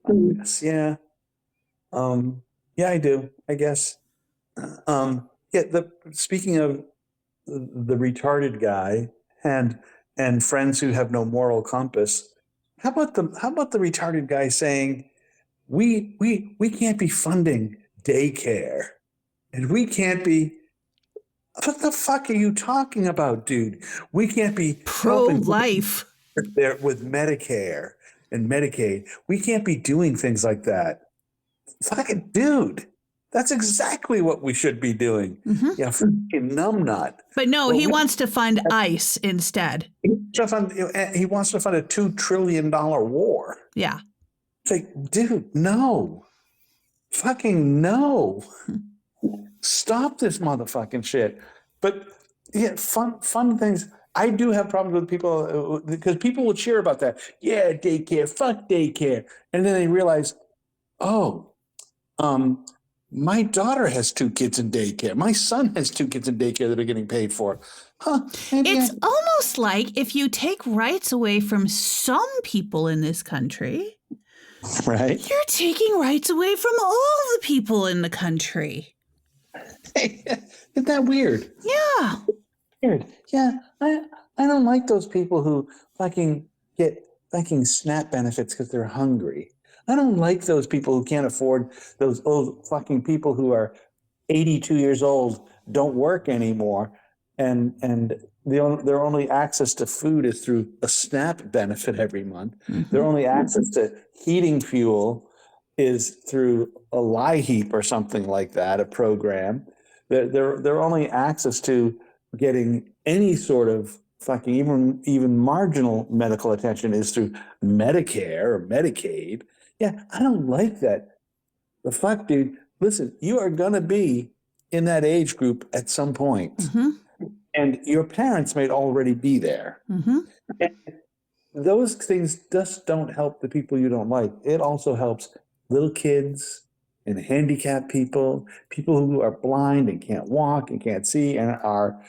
S5: Yes, yeah. Yeah, I do, I guess. Speaking of the retarded guy, and and friends who have no moral compass. How about the retarded guy saying, we can't be funding daycare, and we can't be. What the fuck are you talking about, dude? We can't be helping
S3: Pro-life.
S5: there with Medicare and Medicaid. We can't be doing things like that. Fucking dude, that's exactly what we should be doing.
S3: Mhm.
S5: Yeah, fucking numbnut.
S3: But no,
S5: Well,
S3: he wants to fund ICE instead.
S5: He wants to fund a $2 trillion war.
S3: Yeah.
S5: It's like, dude, no. Fucking no. Stop this motherfucking shit. But yeah, fun things. I do have problems with people because people will cheer about that. Yeah, daycare, fuck daycare. And then they realize, oh, my daughter has 2 kids in daycare. My son has 2 kids in daycare that are getting paid for. Huh?
S3: It's almost like if you take rights away from some people in this country,
S5: right?
S3: You're taking rights away from all the people in the country.
S5: Isn't that weird?
S3: Yeah.
S5: Weird. Yeah, I don't like those people who fucking get fucking SNAP benefits because they're hungry. I don't like those people who can't afford, those old fucking people who are 82 years old, don't work anymore, and their only access to food is through a SNAP benefit every month.
S3: Mm-hmm.
S5: Their only access to heating fuel is through a lie heap or something like that, a program. Their only access to getting any sort of fucking even marginal medical attention is through Medicare or Medicaid. Yeah, I don't like that. The fuck, dude. Listen, you are gonna be in that age group at some point.
S3: Mm-hmm.
S5: And your parents may already be there.
S3: Mm-hmm.
S5: And those things just don't help the people you don't like. It also helps little kids and handicapped people, people who are blind and can't walk and can't see and are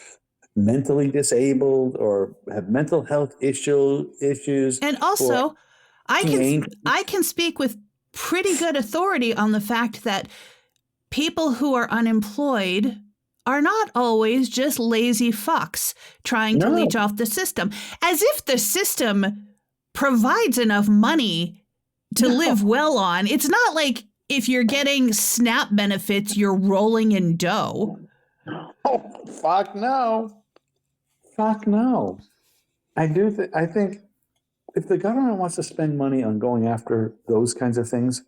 S5: mentally disabled or have mental health issues.
S3: And also, I can speak with pretty good authority on the fact that people who are unemployed are not always just lazy fucks trying to leech off the system, as if the system provides enough money to live well on. It's not like if you're getting SNAP benefits, you're rolling in dough.
S5: Oh, fuck no. Fuck no. I think if the government wants to spend money on going after those kinds of things,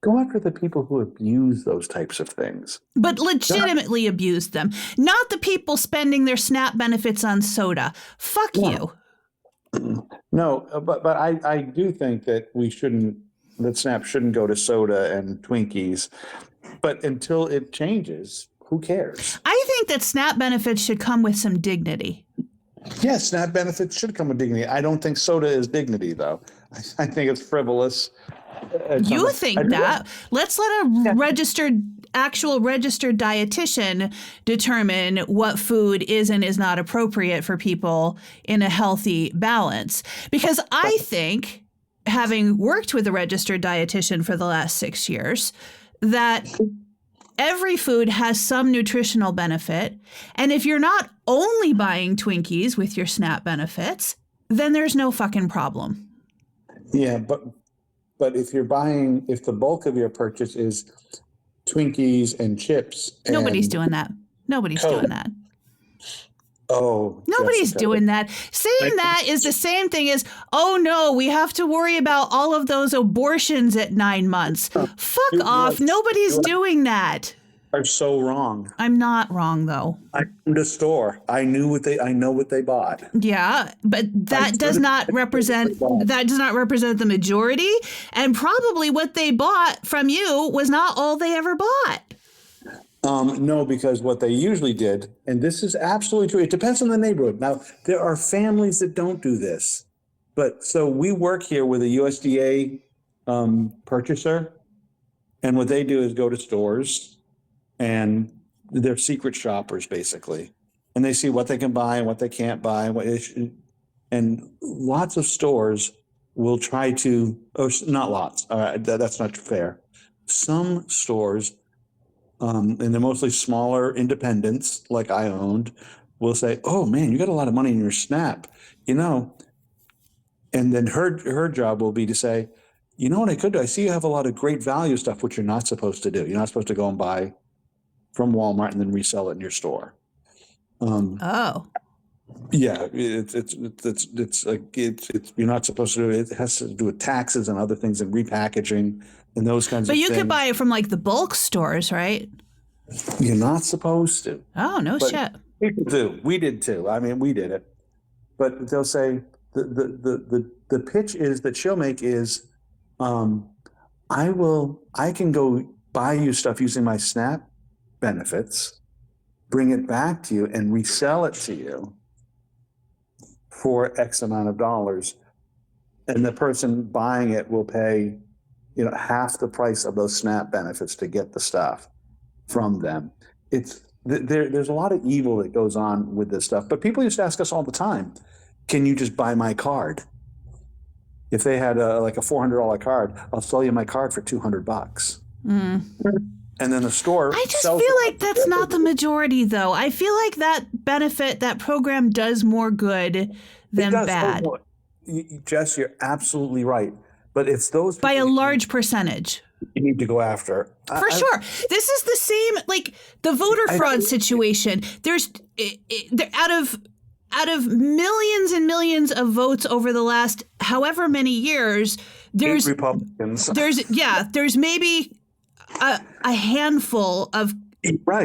S5: go after the people who abuse those types of things.
S3: But legitimately abuse them. Not the people spending their SNAP benefits on soda. Fuck you.
S5: No, but I do think that that SNAP shouldn't go to soda and Twinkies. But until it changes, who cares?
S3: I think that SNAP benefits should come with some dignity.
S5: Yes, SNAP benefits should come with dignity. I don't think soda is dignity, though. I think it's frivolous.
S3: You think that? Let's let a actual registered dietitian determine what food is and is not appropriate for people in a healthy balance. Because I think, having worked with a registered dietitian for the last 6 years, that every food has some nutritional benefit. And if you're not only buying Twinkies with your SNAP benefits, then there's no fucking problem.
S5: Yeah, but if the bulk of your purchase is Twinkies and chips.
S3: Nobody's doing that. Nobody's doing that.
S5: Oh.
S3: Nobody's
S5: Jessica.
S3: doing that. Saying that is the same thing as, oh no, we have to worry about all of those abortions at 9 months. Fuck off. Nobody's doing that.
S5: Are so wrong.
S3: I'm not wrong though.
S5: I owned a store. I know what they bought.
S3: Yeah, but that does not represent the majority, and probably what they bought from you was not all they ever bought.
S5: No, because what they usually did, and this is absolutely true, it depends on the neighborhood. Now, there are families that don't do this. But so we work here with a USDA purchaser, and what they do is go to stores, and they're secret shoppers, basically. And they see what they can buy and what they can't buy. And lots of stores will try to, not lots, that's not fair. Some stores, and they're mostly smaller independents like I owned, will say, "Oh man, you got a lot of money in your SNAP," you know, and then her job will be to say, "You know what I could do? I see you have a lot of great value stuff, which you're not supposed to do. You're not supposed to go and buy from Walmart and then resell it in your store."
S3: Oh.
S5: Yeah, it's like it's you're not supposed to do it. It has to do with taxes and other things and repackaging and those kinds
S3: But
S5: of
S3: you
S5: things.
S3: could buy it from like the bulk stores, right?
S5: You're not supposed to.
S3: Oh, no
S5: But
S3: shit.
S5: people do. We did too. I mean, we did it. But they'll say the pitch is that she'll make is, I can go buy you stuff using my SNAP benefits, bring it back to you and resell it to you for X amount of dollars. And the person buying it will pay, half the price of those SNAP benefits to get the stuff from them. There's a lot of evil that goes on with this stuff. But people used to ask us all the time, can you just buy my card? If they had like a $400 card, I'll sell you my card for $200. And then the store.
S3: I just feel like that's not the majority, though. I feel like that program does more good than bad.
S5: Jess, you're absolutely right. But it's those
S3: by a large percentage.
S5: You need to go after.
S3: For sure. This is the same, like the voter fraud situation. There's out of millions and millions of votes over the last however many years, there's
S5: Republicans.
S3: There's maybe a handful of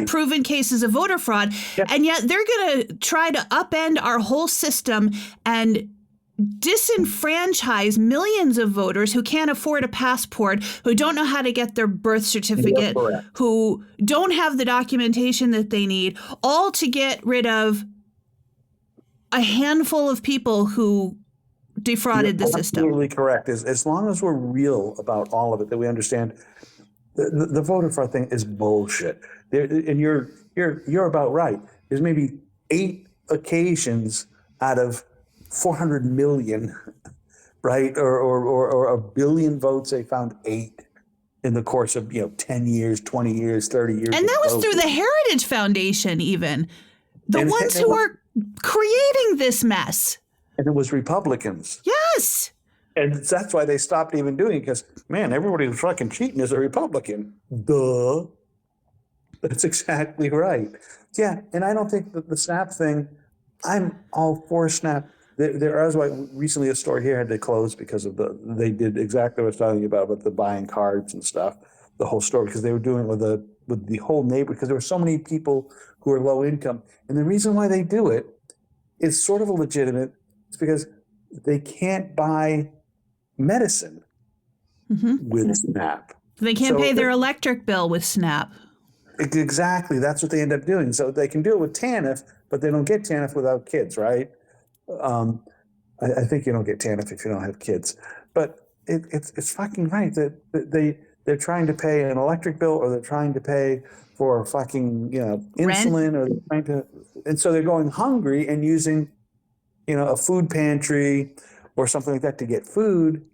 S3: proven cases of voter fraud, and yet they're going to try to upend our whole system and disenfranchise millions of voters who can't afford a passport, who don't know how to get their birth certificate, who don't have the documentation that they need, all to get rid of a handful of people who defrauded the system.
S5: Absolutely correct. As long as we're real about all of it, that we understand the voter fraud thing is bullshit. And you're about right. There's maybe 8 occasions out of 400 million, right? Or a billion votes. They found 8 in the course of 10 years, 20 years, 30 years.
S3: And that was through the Heritage Foundation, even the ones who are creating this mess.
S5: And it was Republicans.
S3: Yes.
S5: And that's why they stopped even doing it, because, man, everybody who's fucking cheating is a Republican. Duh. That's exactly right. Yeah, and I don't think that the SNAP thing, I'm all for SNAP. There was recently a store here had to close because of they did exactly what I was talking about with the buying cards and stuff, the whole store, because they were doing it with the whole neighborhood, because there were so many people who are low income. And the reason why they do it is sort of a legitimate, it's because they can't buy medicine with SNAP.
S3: They can't pay their electric bill with SNAP.
S5: Exactly. That's what they end up doing. So they can do it with TANF, but they don't get TANF without kids, right? I think you don't get TANF if you don't have kids. But it's fucking right that they're trying to pay an electric bill, or they're trying to pay for fucking insulin, or they're trying to, and so they're going hungry and using a food pantry or something like that to get food,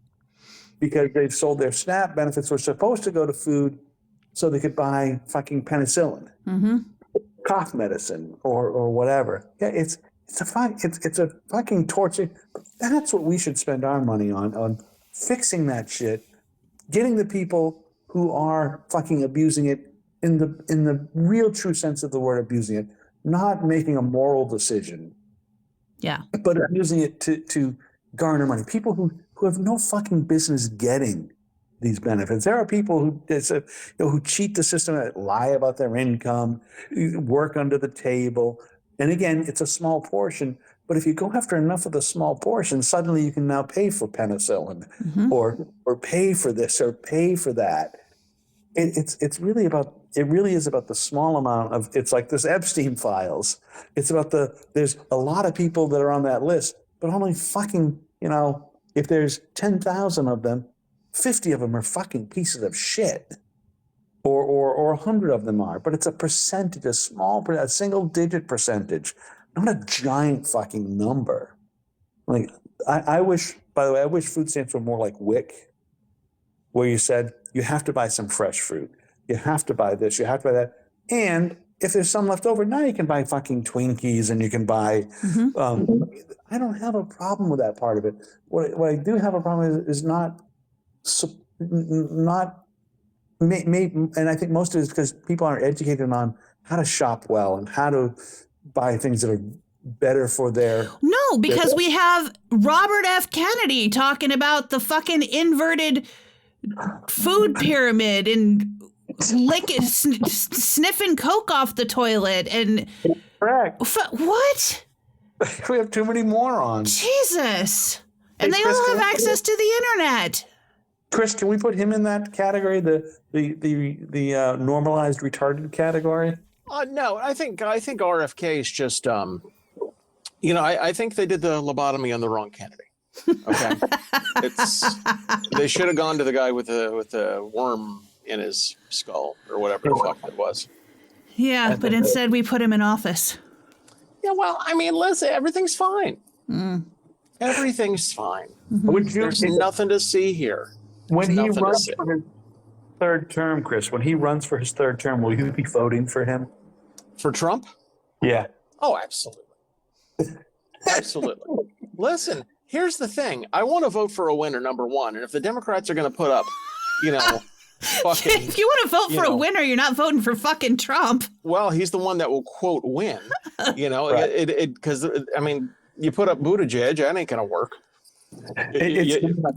S5: because they've sold their SNAP benefits, were supposed to go to food so they could buy fucking penicillin, cough medicine, or whatever. Yeah, it's a fucking torture. That's what we should spend our money on fixing that shit, getting the people who are fucking abusing it in the real true sense of the word abusing it, not making a moral decision.
S3: Yeah.
S5: But using it to garner money. People who have no fucking business getting these benefits. There are people who cheat the system, lie about their income, work under the table. And again, it's a small portion. But if you go after enough of the small portion, suddenly you can now pay for penicillin, or pay for this or pay for that. It really is about the small amount of, it's like this Epstein files. It's about there's a lot of people that are on that list, but only fucking, if there's 10,000 of them, 50 of them are fucking pieces of shit, or 100 of them are. But it's a percentage, a single digit percentage, not a giant fucking number. Like, I wish, by the way, I wish food stamps were more like WIC, where you said, you have to buy some fresh fruit. You have to buy this. You have to buy that. And if there's some left over, now you can buy fucking Twinkies and you can buy. I don't have a problem with that part of it. What I do have a problem is not. And I think most of it is because people aren't educated on how to shop well and how to buy things that are better for their.
S3: No, because we have Robert F. Kennedy talking about the fucking inverted food pyramid and sniffing coke off the toilet and.
S5: Correct.
S3: What?
S5: We have too many morons.
S3: Jesus. And
S5: Hey,
S3: they
S5: Chris,
S3: all
S5: can
S3: have
S5: we-
S3: access to the internet.
S5: Chris, can we put him in that category, the normalized retarded category?
S1: No, I think RFK is just I think they did the lobotomy on the wrong candidate. Okay, they should have gone to the guy with the worm in his skull or whatever the fuck it was.
S3: Yeah, but instead we put him in office.
S1: Yeah, well, I mean, listen, everything's fine. Everything's fine. There's nothing to see here.
S5: When he
S1: nothing to
S5: runs
S1: say.
S5: for his third term, Chris, when he runs for his third term, will you be voting for him?
S1: For Trump?
S5: Yeah.
S1: Oh, absolutely. Absolutely. Listen, here's the thing. I want to vote for a winner, number one. And if the Democrats are going to put up, fucking.
S3: If you want to vote for a winner, you're not voting for fucking Trump.
S1: Well, he's the one that will, quote, win.
S5: Right.
S1: Because, I mean, you put up Buttigieg, that ain't going to work.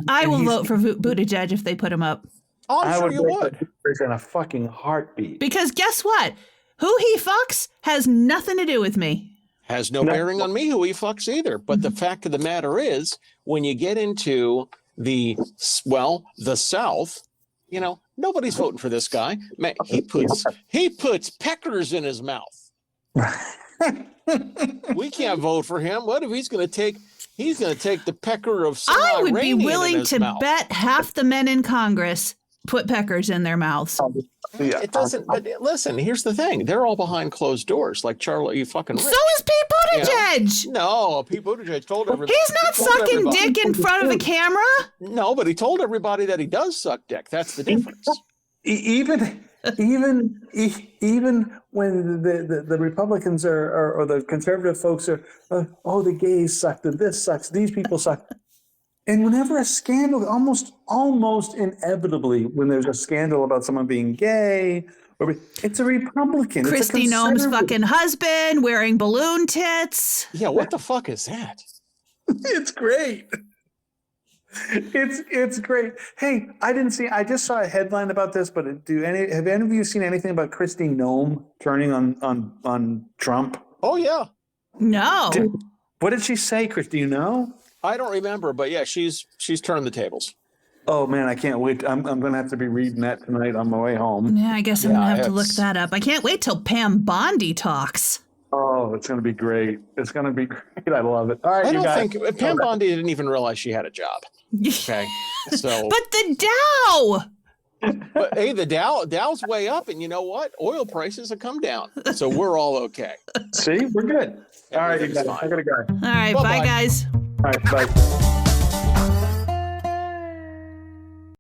S3: I will vote for Buttigieg if they put him up.
S1: Oh, I'm sure you would.
S5: In a fucking heartbeat.
S3: Because guess what? Who he fucks has nothing to do with me.
S1: Has no bearing on me who he fucks either. But the fact of the matter is, when you get into the South, nobody's voting for this guy. Man, he puts peckers in his mouth. We can't vote for him. What if he's going to take? He's going to take the pecker of some
S3: I would be
S1: Iranian
S3: willing
S1: in his
S3: to
S1: mouth.
S3: bet half the men in Congress put peckers in their mouths.
S1: It doesn't. But listen, here's the thing: they're all behind closed doors, like Charlie fucking Rich.
S3: So is Pete Buttigieg.
S1: No, Pete Buttigieg told everybody.
S3: He's not sucking dick in front of a camera.
S1: No, but he told everybody that he does suck dick. That's the difference.
S5: Even when the Republicans or the conservative folks are, the gays sucked and this sucks, these people suck. And whenever a scandal, almost inevitably, when there's a scandal about someone being gay, it's a Republican.
S3: Kristi Noem's fucking husband wearing balloon tits.
S1: Yeah, what the fuck is that?
S5: It's great. It's great. Hey, I just saw a headline about this, but have any of you seen anything about Kristi Noem turning on Trump?
S1: Oh yeah.
S3: No.
S5: What did she say, Chris? Do you know?
S1: I don't remember, but yeah, she's turned the tables.
S5: Oh man, I can't wait. I'm going to have to be reading that tonight on my way home.
S3: Yeah, I guess I'm going to have to look that up. I can't wait till Pam Bondi talks.
S5: Oh, it's going to be great. It's going to be great. I love it. All right,
S1: I don't think Pam Bondi didn't even realize she had a job. Okay, so
S3: but the Dow.
S1: But hey, the Dow's way up, and you know what? Oil prices have come down, so we're all okay.
S5: See, we're good. All right, you guys.
S1: Fine.
S5: I gotta go.
S3: All right,
S1: Bye-bye.
S3: bye guys.
S5: All right, bye.